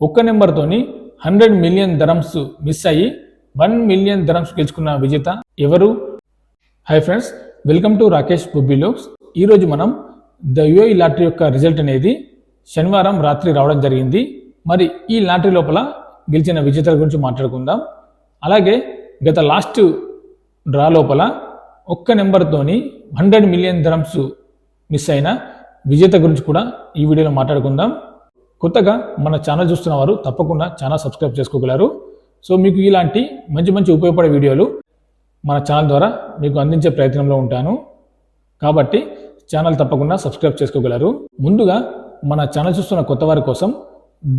ఒక్క నెంబర్తోని 100 million ధరమ్స్ miss అయ్యి 1 million ధరమ్స్ గెలుచుకున్న విజేత ఎవరు? Hi friends, welcome to Rakesh బుబ్బిలోక్స్. ఈరోజు మనం ద యూఏఈ లాటరీ యొక్క రిజల్ట్ అనేది శనివారం రాత్రి రావడం జరిగింది. మరి ఈ లాటరీ లోపల గెలిచిన విజేతల గురించి మాట్లాడుకుందాం. అలాగే గత లాస్ట్ డ్రా లోపల ఒక్క నెంబర్తోని 100 మిలియన్ ధరమ్స్ మిస్ అయిన విజేత గురించి కూడా ఈ వీడియోలో మాట్లాడుకుందాం. కొత్తగా మన ఛానల్ చూస్తున్న వారు తప్పకుండా ఛానల్ సబ్స్క్రైబ్ చేసుకోగలరు. సో మీకు ఇలాంటి మంచి మంచి ఉపయోగపడే వీడియోలు మన ఛానల్ ద్వారా మీకు అందించే ప్రయత్నంలో ఉంటాను. కాబట్టి ఛానల్ తప్పకుండా సబ్స్క్రైబ్ చేసుకోగలరు. ముందుగా మన ఛానల్ చూస్తున్న కొత్త వారి కోసం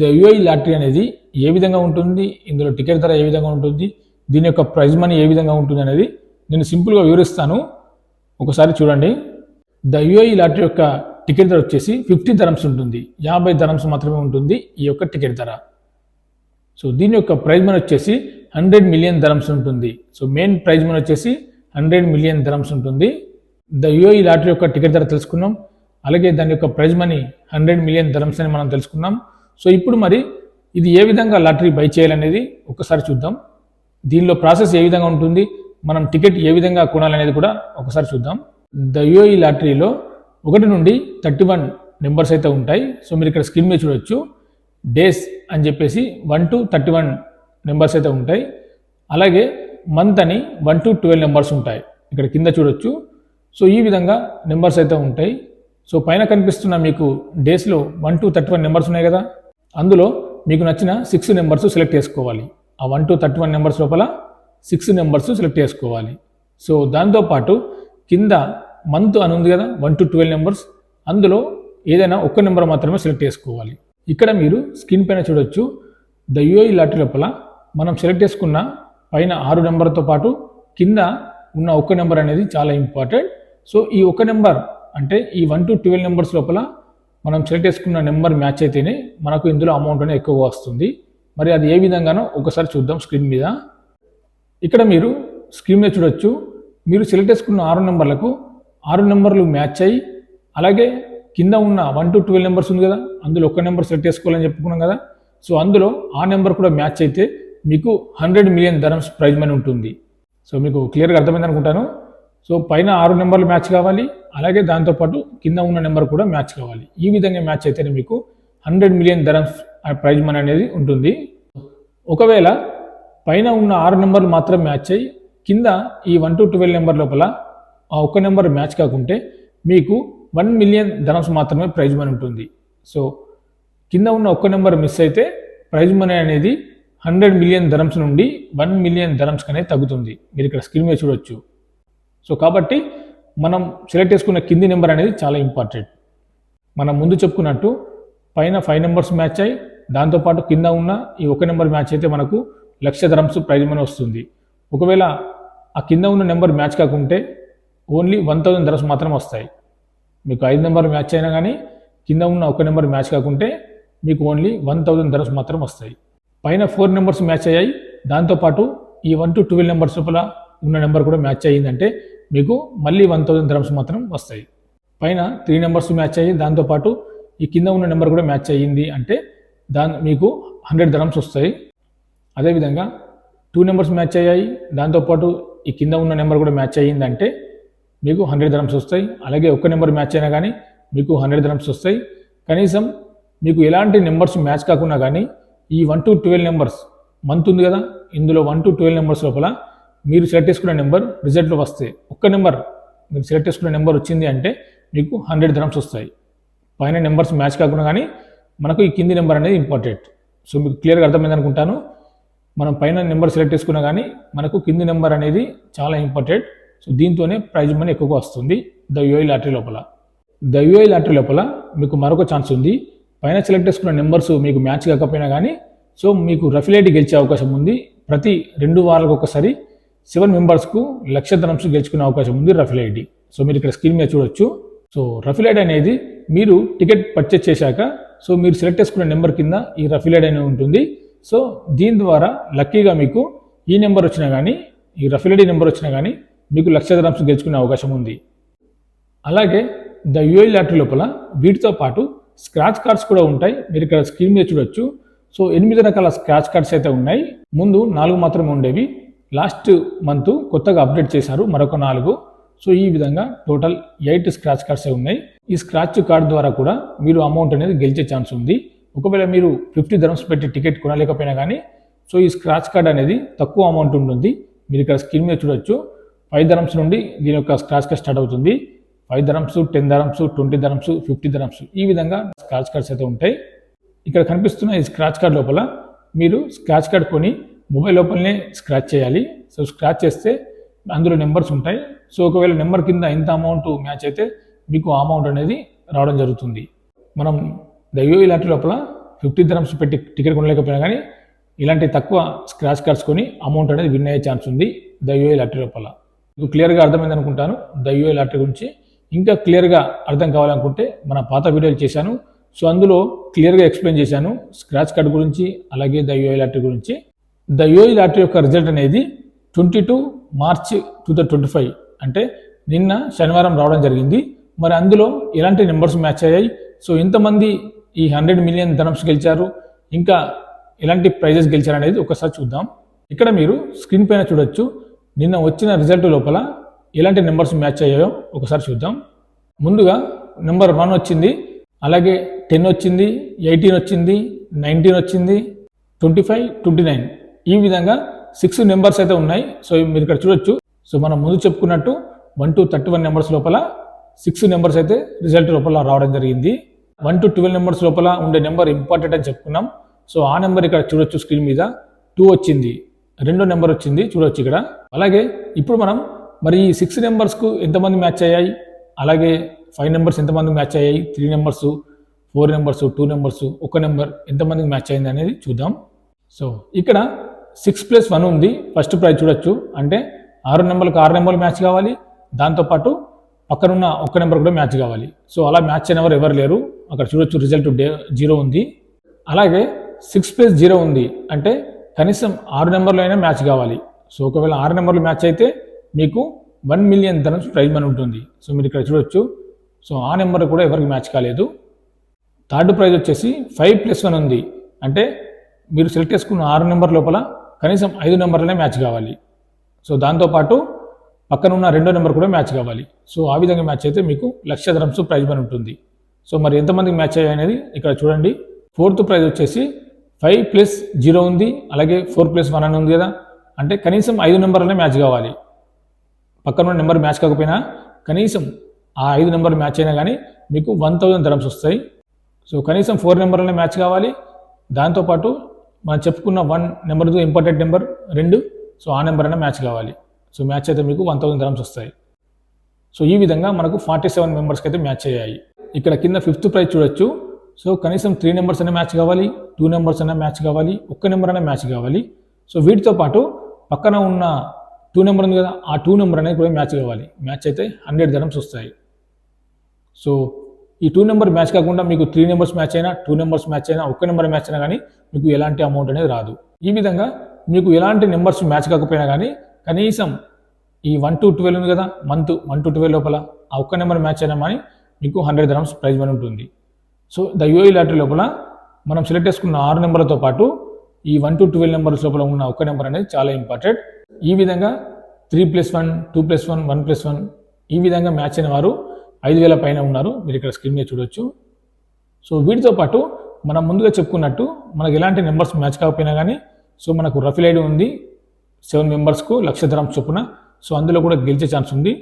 ద యూఏఈ లాటరీ అనేది ఏ విధంగా ఉంటుంది, ఇందులో టికెట్ ధర ఏ విధంగా ఉంటుంది, దీని యొక్క ప్రైజ్ మనీ ఏ విధంగా ఉంటుంది అనేది నేను సింపుల్గా వివరిస్తాను. ఒకసారి చూడండి. ద యూఏఈ లాటరీ యొక్క టికెట్ ధర వచ్చేసి 50 ధరమ్స్ ఉంటుంది. 50 ధరమ్స్ మాత్రమే ఉంటుంది ఈ యొక్క టికెట్ ధర. సో దీని యొక్క ప్రైజ్ మనీ వచ్చేసి 100 మిలియన్ ధరమ్స్ ఉంటుంది. సో మెయిన్ ప్రైజ్ మనీ వచ్చేసి 100 మిలియన్ ధరమ్స్ ఉంటుంది. ద యూఏఈ లాటరీ యొక్క టికెట్ ధర తెలుసుకున్నాం. అలాగే దాని యొక్క ప్రైజ్ మనీ 100 మిలియన్ ధరమ్స్ అని మనం తెలుసుకున్నాం. సో ఇప్పుడు మరి ఇది ఏ విధంగా లాటరీ బై చేయాలనేది ఒకసారి చూద్దాం. దీనిలో ప్రాసెస్ ఏ విధంగా ఉంటుంది, మనం టికెట్ ఏ విధంగా కొనాలనేది కూడా ఒకసారి చూద్దాం. ద యూఏఈ లాటరీలో 1 నుండి 31 నెంబర్స్ అయితే ఉంటాయి. సో మీరు ఇక్కడ స్క్రీన్ మీద చూడొచ్చు. డేస్ అని చెప్పేసి 1 to 31 నెంబర్స్ అయితే ఉంటాయి. అలాగే మంత్ అని 1 to 12 నెంబర్స్ ఉంటాయి. ఇక్కడ కింద చూడొచ్చు. సో ఈ విధంగా నెంబర్స్ అయితే ఉంటాయి. సో పైన కనిపిస్తున్న మీకు డేస్లో 1 to 31 నెంబర్స్ ఉన్నాయి కదా, అందులో మీకు నచ్చిన 6 నెంబర్స్ సెలెక్ట్ చేసుకోవాలి. ఆ 1 to 31 నెంబర్స్ లోపల 6 నెంబర్స్ సెలెక్ట్ చేసుకోవాలి. సో దాంతోపాటు కింద మంత్ అని ఉంది కదా, 1 to 12 నెంబర్స్, అందులో ఏదైనా ఒక్క నెంబర్ మాత్రమే సెలెక్ట్ చేసుకోవాలి. ఇక్కడ మీరు స్క్రీన్ పైన చూడొచ్చు. ద యూఏఈ లాటరీ లోపల మనం సెలెక్ట్ చేసుకున్న పైన 6 నెంబర్తో పాటు కింద ఉన్న ఒక్క నెంబర్ అనేది చాలా ఇంపార్టెంట్. సో ఈ ఒక్క నెంబర్ అంటే ఈ 1 to 12 నెంబర్స్ లోపల మనం సెలెక్ట్ చేసుకున్న నెంబర్ మ్యాచ్ అయితేనే మనకు ఇందులో అమౌంట్ అనేది ఎక్కువగా వస్తుంది. మరి అది ఏ విధంగానో ఒకసారి చూద్దాం స్క్రీన్ మీద. ఇక్కడ మీరు స్క్రీన్ మీద చూడొచ్చు. మీరు సెలెక్ట్ చేసుకున్న 6 నెంబర్లకు 6 నెంబర్లు మ్యాచ్ అయ్యి, అలాగే కింద ఉన్న 1 to 12 నెంబర్స్ ఉంది కదా, అందులో ఒక్క నెంబర్ సెలెక్ట్ చేసుకోవాలని చెప్పుకున్నాం కదా. సో అందులో ఆ నెంబర్ కూడా మ్యాచ్ అయితే మీకు 100 మిలియన్ ధరమ్స్ ప్రైజ్ మనీ ఉంటుంది. సో మీకు క్లియర్గా అర్థమైంది అనుకుంటాను. సో పైన 6 నెంబర్లు మ్యాచ్ కావాలి, అలాగే దాంతోపాటు కింద ఉన్న నెంబర్ కూడా మ్యాచ్ కావాలి. ఈ విధంగా మ్యాచ్ అయితేనే మీకు 100 మిలియన్ ధరమ్స్ ప్రైజ్ మనీ అనేది ఉంటుంది. ఒకవేళ పైన ఉన్న 6 నెంబర్లు మాత్రం మ్యాచ్ అయ్యి కింద ఈ 1 to 12 నెంబర్ లోపల ఆ ఒక్క నెంబర్ మ్యాచ్ కాకుంటే మీకు 1 మిలియన్ ధరమ్స్ మాత్రమే ప్రైజ్ మనీ ఉంటుంది. సో కింద ఉన్న ఒక్క నెంబర్ మిస్ అయితే ప్రైజ్ మనీ అనేది 100 మిలియన్ ధరమ్స్ నుండి 1 మిలియన్ ధరమ్స్ అనేది తగ్గుతుంది. మీరు ఇక్కడ స్క్రీన్ మీద చూడొచ్చు. సో కాబట్టి మనం సెలెక్ట్ చేసుకున్న కింది నెంబర్ అనేది చాలా ఇంపార్టెంట్. మనం ముందు చెప్పుకున్నట్టు పైన 5 నెంబర్స్ మ్యాచ్ అయ్యి దాంతోపాటు కింద ఉన్న ఈ ఒక్క నెంబర్ మ్యాచ్ అయితే మనకు 1,00,000 ధరమ్స్ ప్రైజ్ మనీ వస్తుంది. ఒకవేళ ఆ కింద ఉన్న నెంబర్ మ్యాచ్ కాకుంటే ఓన్లీ 1,000 ధరమ్స్ మాత్రం వస్తాయి. మీకు 5 నెంబర్ మ్యాచ్ అయినా కానీ కింద ఉన్న ఒక నెంబర్ మ్యాచ్ కాకుంటే మీకు ఓన్లీ 1,000 ధరమ్స్ మాత్రం వస్తాయి. పైన 4 నెంబర్స్ మ్యాచ్ అయ్యాయి, దాంతోపాటు ఈ 1 to 12 నెంబర్స్ లోపల ఉన్న నెంబర్ కూడా మ్యాచ్ అయ్యిందంటే మీకు మళ్ళీ 1,000 ధరమ్స్ మాత్రం వస్తాయి. పైన 3 నెంబర్స్ మ్యాచ్ అయ్యి దాంతోపాటు ఈ కింద ఉన్న నెంబర్ కూడా మ్యాచ్ అయ్యింది అంటే మీకు 100 ధరమ్స్ వస్తాయి. అదేవిధంగా 2 నెంబర్స్ మ్యాచ్ అయ్యాయి, దాంతోపాటు ఈ కింద ఉన్న నెంబర్ కూడా మ్యాచ్ అయ్యిందంటే మీకు 100 ధరమ్స్ వస్తాయి. అలాగే ఒక్క నెంబర్ మ్యాచ్ అయినా కానీ మీకు 100 ధరమ్స్ వస్తాయి. కనీసం మీకు ఎలాంటి నెంబర్స్ మ్యాచ్ కాకుండా కానీ ఈ 1 to 12 నెంబర్స్ మంత్ ఉంది కదా, ఇందులో 1 to 12 నెంబర్స్ లోపల మీరు సెలెక్ట్ చేసుకున్న నెంబర్ రిజల్ట్లో వస్తే ఒక్క నెంబర్ మీరు సెలెక్ట్ చేసుకున్న నెంబర్ వచ్చింది అంటే మీకు 100 ధరమ్స్ వస్తాయి. పైన నెంబర్స్ మ్యాచ్ కాకుండా కానీ మనకు ఈ కింది నెంబర్ అనేది ఇంపార్టెంట్. సో మీకు క్లియర్గా అర్థమైంది అనుకుంటాను. మనం పైన నెంబర్ సెలెక్ట్ చేసుకున్నా కానీ మనకు కింది నెంబర్ అనేది చాలా ఇంపార్టెంట్. సో దీంతోనే ప్రైజ్ మనీ ఎక్కువగా వస్తుంది ద యూఏఈ లాటరీ లోపల. ద యూఏఈ లాటరీ లోపల మీకు మరొక ఛాన్స్ ఉంది. పైన సెలెక్ట్ చేసుకున్న నెంబర్స్ మీకు మ్యాచ్ కాకపోయినా కానీ సో మీకు రఫిలైటీ గెలిచే అవకాశం ఉంది. ప్రతి 2 వారాలకు ఒకసారి 7 మెంబర్స్కు 1,00,000 ధరమ్స్ గెలుచుకునే అవకాశం ఉంది రఫిలైటీ. సో మీరు ఇక్కడ స్క్రీన్ మీద చూడొచ్చు. సో రఫిలైటీ అనేది మీరు టికెట్ పర్చేస్ చేశాక సో మీరు సెలెక్ట్ చేసుకున్న నెంబర్ కింద ఈ రఫిలైటీ అనేది ఉంటుంది. సో దీని ద్వారా లక్కీగా మీకు ఈ నెంబర్ వచ్చినా కానీ ఈ రఫిలైటీ నెంబర్ వచ్చినా కానీ మీకు 1,00,000 ధరమ్స్ గెలుచుకునే అవకాశం ఉంది. అలాగే ద యూఏఈ లాటరీ లోపల వీటితో పాటు స్క్రాచ్ కార్డ్స్ కూడా ఉంటాయి. మీరు ఇక్కడ స్క్రీన్ మీద చూడొచ్చు. సో 8 రకాల స్క్రాచ్ కార్డ్స్ అయితే ఉన్నాయి. ముందు 4 మాత్రమే ఉండేవి. లాస్ట్ మంత్ కొత్తగా అప్డేట్ చేశారు మరొక 4. సో ఈ విధంగా టోటల్ 8 స్క్రాచ్ కార్డ్స్ ఉన్నాయి. ఈ స్క్రాచ్ కార్డ్ ద్వారా కూడా మీరు అమౌంట్ అనేది గెలిచే ఛాన్స్ ఉంది. ఒకవేళ మీరు 50 dirhams పెట్టి టికెట్ కొనలేకపోయినా కానీ సో ఈ స్క్రాచ్ కార్డ్ అనేది తక్కువ అమౌంట్ ఉంటుంది. మీరు ఇక్కడ స్క్రీన్ మీద చూడొచ్చు. 5 dirhams నుండి దీని యొక్క స్క్రాచ్ కార్డ్ స్టార్ట్ అవుతుంది. 5 dirhams, 10 dirhams, 20 dirhams, 50 dirhams ఈ విధంగా స్క్రాచ్ కార్డ్స్ అయితే ఉంటాయి. ఇక్కడ కనిపిస్తున్న ఈ స్క్రాచ్ కార్డ్ లోపల మీరు స్క్రాచ్ కార్డ్ కొని మొబైల్ లోపలనే స్క్రాచ్ చేయాలి. సో స్క్రాచ్ చేస్తే అందులో నెంబర్స్ ఉంటాయి. సో ఒకవేళ నెంబర్ కింద ఎంత అమౌంట్ మ్యాచ్ అయితే మీకు ఆ అమౌంట్ అనేది రావడం జరుగుతుంది. మనం ద యూఏఈ లాటరీ లోపల 50 dirhams పెట్టి టికెట్ కొనలేకపోయినా కానీ ఇలాంటి తక్కువ స్క్రాచ్ కార్డ్స్ కొని అమౌంట్ అనేది విన్ అయ్యే ఛాన్స్ ఉంది ద యూఏఈ లాటరీ లోపల. మీకు క్లియర్గా అర్థమైంది అనుకుంటాను ద యూఏఈ లాటరీ గురించి. ఇంకా క్లియర్గా అర్థం కావాలనుకుంటే మన పాత వీడియోలు చేశాను. సో అందులో క్లియర్గా ఎక్స్ప్లెయిన్ చేశాను స్క్రాచ్ కార్డ్ గురించి, అలాగే ద యూఏఈ లాటరీ గురించి. ద యూఏఈ లాటరీ యొక్క రిజల్ట్ అనేది 22 March 2025 అంటే నిన్న శనివారం రావడం జరిగింది. మరి అందులో ఎలాంటి నెంబర్స్ మ్యాచ్ అయ్యాయి, సో ఎంతమంది ఈ 100 million dirhams గెలిచారు, ఇంకా ఎలాంటి ప్రైజెస్ గెలిచారు అనేది ఒకసారి చూద్దాం. ఇక్కడ మీరు స్క్రీన్ పైన చూడొచ్చు. నిన్న వచ్చిన రిజల్ట్ లోపల ఎలాంటి నెంబర్స్ మ్యాచ్ అయ్యాయో ఒకసారి చూద్దాం. ముందుగా నెంబర్ 1 వచ్చింది, అలాగే 10 వచ్చింది, 18 వచ్చింది, 19 వచ్చింది, 25, 29 ఈ విధంగా 6 నెంబర్స్ అయితే ఉన్నాయి. సో మీరు ఇక్కడ చూడొచ్చు. సో మనం ముందు చెప్పుకున్నట్టు 1 to 31 నెంబర్స్ లోపల 6 నెంబర్స్ అయితే రిజల్ట్ లోపల రావడం జరిగింది. 1 to 12 నెంబర్స్ లోపల ఉండే నెంబర్ ఇంపార్టెంట్ అని చెప్పుకున్నాం. సో ఆ నెంబర్ ఇక్కడ చూడొచ్చు స్క్రీన్ మీద 2 వచ్చింది, రెండో నెంబర్ వచ్చింది చూడొచ్చు ఇక్కడ. అలాగే ఇప్పుడు మనం మరి ఈ 6 నెంబర్స్కు ఎంతమంది మ్యాచ్ అయ్యాయి, అలాగే 5 నెంబర్స్ ఎంతమంది మ్యాచ్ అయ్యాయి, 3 నెంబర్స్, 4 నెంబర్స్, 2 నెంబర్స్, ఒక నెంబర్ ఎంతమందికి మ్యాచ్ అయింది అనేది చూద్దాం. సో ఇక్కడ 6+1 ఉంది. ఫస్ట్ ప్రైజ్ చూడొచ్చు. అంటే 6 నెంబర్లకు 6 నెంబర్లు మ్యాచ్ కావాలి, దాంతోపాటు పక్కనున్న ఒక్క నెంబర్ కూడా మ్యాచ్ కావాలి. సో అలా మ్యాచ్ అయిన ఎవరు లేరు. అక్కడ చూడొచ్చు రిజల్ట్ 0 ఉంది. అలాగే 6+0 ఉంది. అంటే కనీసం 6 నెంబర్లు అయినా మ్యాచ్ కావాలి. సో ఒకవేళ 6 నెంబర్లు మ్యాచ్ అయితే మీకు 1 million dirhams ప్రైజ్ మనీ ఉంటుంది. సో మీరు ఇక్కడ చూడొచ్చు. సో ఆ నెంబర్ కూడా ఎవరికి మ్యాచ్ కాలేదు. థర్డ్ ప్రైజ్ వచ్చేసి 5+1 ఉంది. అంటే మీరు సెలెక్ట్ చేసుకున్న 6 నెంబర్ లోపల కనీసం 5 నెంబర్లనే మ్యాచ్ కావాలి. సో దాంతోపాటు పక్కన ఉన్న రెండో నెంబర్ కూడా మ్యాచ్ కావాలి. సో ఆ విధంగా మ్యాచ్ అయితే మీకు 1,00,000 dirhams ప్రైజ్ మనీ ఉంటుంది. సో మరి ఎంతమందికి మ్యాచ్ అయ్యాయి అనేది ఇక్కడ చూడండి. ఫోర్త్ ప్రైజ్ వచ్చేసి 5+0 ఉంది, అలాగే 4+1 అని ఉంది కదా. అంటే కనీసం 5 నెంబర్లనే మ్యాచ్ కావాలి. పక్కన నెంబర్ మ్యాచ్ కాకపోయినా కనీసం ఆ 5 నెంబర్ మ్యాచ్ అయినా కానీ మీకు 1,000 dirhams వస్తాయి. సో కనీసం 4 నెంబర్లనే మ్యాచ్ కావాలి. దాంతోపాటు మనం చెప్పుకున్న 1 నెంబర్ ఇంపార్టెంట్ నెంబర్ 2, సో ఆ నెంబర్ అయినా మ్యాచ్ కావాలి. సో మ్యాచ్ అయితే మీకు 1,000 dirhams వస్తాయి. సో ఈ విధంగా మనకు 47 మెంబర్స్కి అయితే మ్యాచ్ అయ్యాయి. ఇక్కడ కింద 5th ప్రైజ్ చూడొచ్చు. సో కనీసం 3 నెంబర్స్ అయినా మ్యాచ్ కావాలి, 2 నెంబర్స్ అయినా మ్యాచ్ కావాలి, ఒక్క నెంబర్ అయినా మ్యాచ్ కావాలి. సో వీటితో పాటు పక్కన ఉన్న 2 నెంబర్ ఉంది కదా, ఆ 2 నెంబర్ అనేది కూడా మ్యాచ్ కావాలి. మ్యాచ్ అయితే 100 dirhams వస్తాయి. సో ఈ 2 నెంబర్ మ్యాచ్ కాకుండా మీకు 3 నెంబర్స్ మ్యాచ్ అయినా, 2 నెంబర్స్ మ్యాచ్ అయినా, ఒక్క నెంబర్ మ్యాచ్ అయినా కానీ మీకు ఎలాంటి అమౌంట్ అనేది రాదు. ఈ విధంగా మీకు ఎలాంటి నెంబర్స్ మ్యాచ్ కాకపోయినా కానీ కనీసం ఈ 1 to 12 ఉంది కదా, మంత్ 1 to 12 లోపల ఆ ఒక్క నెంబర్ మ్యాచ్ అయినా కానీ మీకు 100 dirhams ప్రైజ్ మనీ ఉంటుంది. సో ద యూఏఈ లాటరీ లోపల మనం సెలెక్ట్ చేసుకున్న 6 నెంబర్లతో పాటు ఈ 1 to 12 నెంబర్స్ లోపల ఉన్న ఒక్క నెంబర్ అనేది చాలా ఇంపార్టెంట్. ఈ విధంగా 3+1, 2+1, 1+1 ఈ విధంగా మ్యాచ్ అయిన వారు 5,000 పైన ఉన్నారు. మీరు ఇక్కడ స్క్రీన్ మీద చూడొచ్చు. సో వీటితో పాటు మనం ముందుగా చెప్పుకున్నట్టు మనకు ఎలాంటి నెంబర్స్ మ్యాచ్ కాకపోయినా కానీ సో మనకు రఫీల్ ఐడి ఉంది 7 మెంబర్స్కు 1,00,000 dirhams చొప్పున. సో అందులో కూడా గెలిచే ఛాన్స్ ఉంది.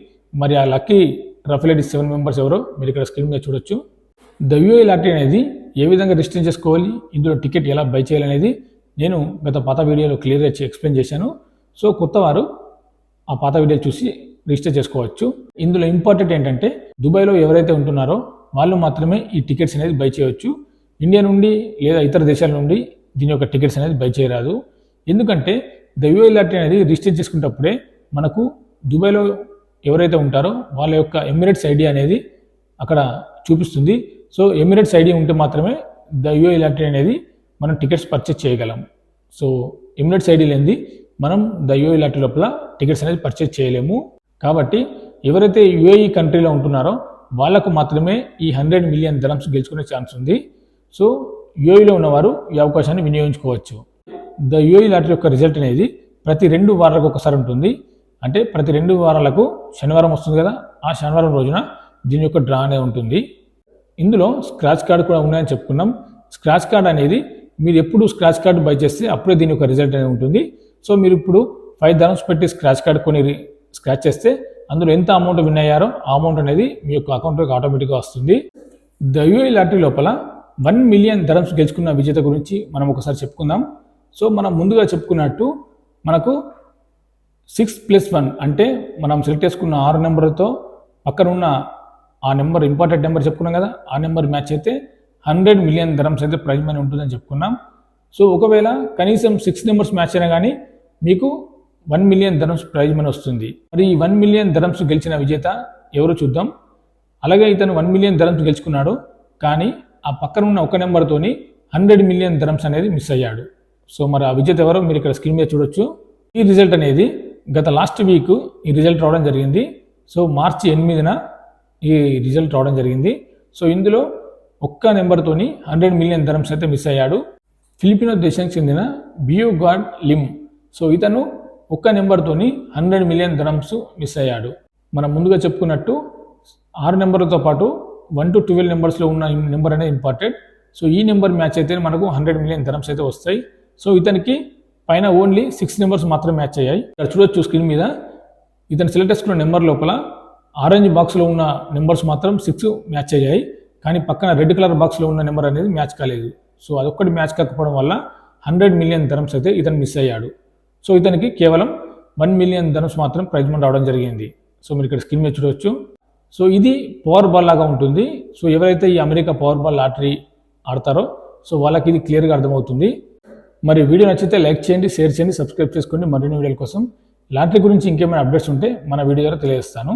మరి ఆ లక్కీ రఫీల్ ఐడి 7 మెంబర్స్ ఎవరో మీరు ఇక్కడ స్క్రీన్ మీద చూడొచ్చు. ద యూఏఈ లాటరీ అనేది ఏ విధంగా రిజిస్టర్ చేసుకోవాలి, ఇందులో టికెట్ ఎలా బై చేయాలనేది నేను గత పాత వీడియోలో క్లియర్గా ఎక్స్ప్లెయిన్ చేశాను. సో కొత్త వారు ఆ పాత వీడియో చూసి రిజిస్టర్ చేసుకోవచ్చు. ఇందులో ఇంపార్టెంట్ ఏంటంటే దుబాయ్లో ఎవరైతే ఉంటున్నారో వాళ్ళు మాత్రమే ఈ టికెట్స్ అనేది బై చేయవచ్చు. ఇండియా నుండి లేదా ఇతర దేశాల నుండి దీని యొక్క టికెట్స్ అనేది బై చేయరాదు. ఎందుకంటే ద యూఏఈ లాటరీ అనేది రిజిస్టర్ చేసుకునేటప్పుడే మనకు దుబాయ్లో ఎవరైతే ఉంటారో వాళ్ళ యొక్క ఎమిరేట్స్ ఐడి అనేది అక్కడ చూపిస్తుంది. సో ఎమిరేట్స్ ఐడి ఉంటే మాత్రమే ద యూఏఈ లాటరీ అనేది మనం టికెట్స్ పర్చేస్ చేయగలం. సో ఎమిరేట్స్ ఐడి లేనిది మనం ద యూఏఈ లాటరీ లోపల టికెట్స్ అనేది పర్చేస్ చేయలేము. కాబట్టి ఎవరైతే యూఏఈ కంట్రీలో ఉంటున్నారో వాళ్ళకు మాత్రమే ఈ 100 million dirhams గెలుచుకునే ఛాన్స్ ఉంది. సో యూఏఈలో ఉన్నవారు ఈ అవకాశాన్ని వినియోగించుకోవచ్చు. ద యూఏఈ లాటరీ యొక్క రిజల్ట్ అనేది ప్రతి 2 వారాలకు ఒకసారి ఉంటుంది. అంటే ప్రతి 2 వారాలకు శనివారం వస్తుంది కదా, ఆ శనివారం రోజున దీని యొక్క డ్రా అనేది ఉంటుంది. ఇందులో స్క్రాచ్ కార్డు కూడా ఉన్నాయని చెప్పుకున్నాం. స్క్రాచ్ కార్డ్ అనేది మీరు ఎప్పుడు స్క్రాచ్ కార్డు బై చేస్తే అప్పుడే దీని యొక్క రిజల్ట్ అనేది ఉంటుంది. సో మీరు ఇప్పుడు 5 dirhams పెట్టి స్క్రాచ్ కార్డు కొని స్క్రాచ్ చేస్తే అందులో ఎంత అమౌంట్ విన్ అయ్యారో ఆ అమౌంట్ అనేది మీ యొక్క అకౌంట్లోకి ఆటోమేటిక్గా వస్తుంది. ద యూఏఈ లాటరీ లోపల 1 million dirhams గెలుచుకున్న విజేత గురించి మనం ఒకసారి చెప్పుకుందాం. సో మనం ముందుగా చెప్పుకున్నట్టు మనకు 6+1 అంటే మనం సెలెక్ట్ చేసుకున్న 6 నెంబర్తో పక్కన ఉన్న ఆ నెంబర్ ఇంపార్టెంట్ నెంబర్ చెప్పుకున్నాం కదా, ఆ నెంబర్ మ్యాచ్ అయితే 100 million dirhams అయితే ప్రైజ్ మనీ ఉంటుందని చెప్పుకున్నాం. సో ఒకవేళ కనీసం 6 నెంబర్స్ మ్యాచ్ అయినా కానీ మీకు 1 million dirhams ప్రైజ్ మనీ వస్తుంది. మరి ఈ 1 million dirhams గెలిచిన విజేత ఎవరో చూద్దాం. అలాగే ఇతను 1 million dirhams గెలుచుకున్నాడు, కానీ ఆ పక్కన ఉన్న ఒక నెంబర్తోని 100 million dirhams అనేది మిస్ అయ్యాడు. సో మరి ఆ విజేత ఎవరో మీరు ఇక్కడ స్క్రీన్ మీద చూడొచ్చు. ఈ రిజల్ట్ అనేది గత లాస్ట్ వీక్ ఈ రిజల్ట్ రావడం జరిగింది. సో మార్చి 8న ఈ రిజల్ట్ రావడం జరిగింది. సో ఇందులో ఒక్క నెంబర్తోని 100 million dirhams అయితే మిస్ అయ్యాడు. ఫిలిపినో దేశానికి చెందిన బియోగాడ్ లిమ్. సో ఇతను ఒక్క నెంబర్తోని 100 million dirhams మిస్ అయ్యాడు. మనం ముందుగా చెప్పుకున్నట్టు 6 నెంబర్లతో పాటు 1 to 12 నెంబర్స్లో ఉన్న నెంబర్ అనేది ఇంపార్టెంట్. సో ఈ నెంబర్ మ్యాచ్ అయితే మనకు 100 million dirhams అయితే వస్తాయి. సో ఇతనికి పైన ఓన్లీ 6 నెంబర్స్ మాత్రం మ్యాచ్ అయ్యాయి. ఇక్కడ చూడొచ్చు స్క్రీన్ మీద ఇతను సెలెక్ట్ చేసుకున్న నెంబర్ లోపల ఆరెంజ్ బాక్స్లో ఉన్న నెంబర్స్ మాత్రం 6 మ్యాచ్ అయ్యాయి, కానీ పక్కన రెడ్ కలర్ బాక్స్లో ఉన్న నెంబర్ అనేది మ్యాచ్ కాలేదు. సో అదొక్కటి మ్యాచ్ కాకపోవడం వల్ల 100 million dirhams అయితే ఇతను మిస్ అయ్యాడు. సో ఇతనికి కేవలం 1 million dirhams మాత్రం ప్రైజ్ మనీ రావడం జరిగింది. సో మీరు ఇక్కడ స్క్రీన్ మీద చూడవచ్చు. సో ఇది పవర్ బాల్ లాగా ఉంటుంది. సో ఎవరైతే ఈ అమెరికా పవర్ బాల్ లాటరీ ఆడతారో సో వాళ్ళకి ఇది క్లియర్గా అర్థమవుతుంది. మరి వీడియో నచ్చితే లైక్ చేయండి, షేర్ చేయండి, సబ్స్క్రైబ్ చేసుకోండి. మరిన్ని వీడియోల కోసం లాటరీ గురించి ఇంకేమైనా అప్డేట్స్ ఉంటే మన వీడియో ద్వారా తెలియజేస్తాను.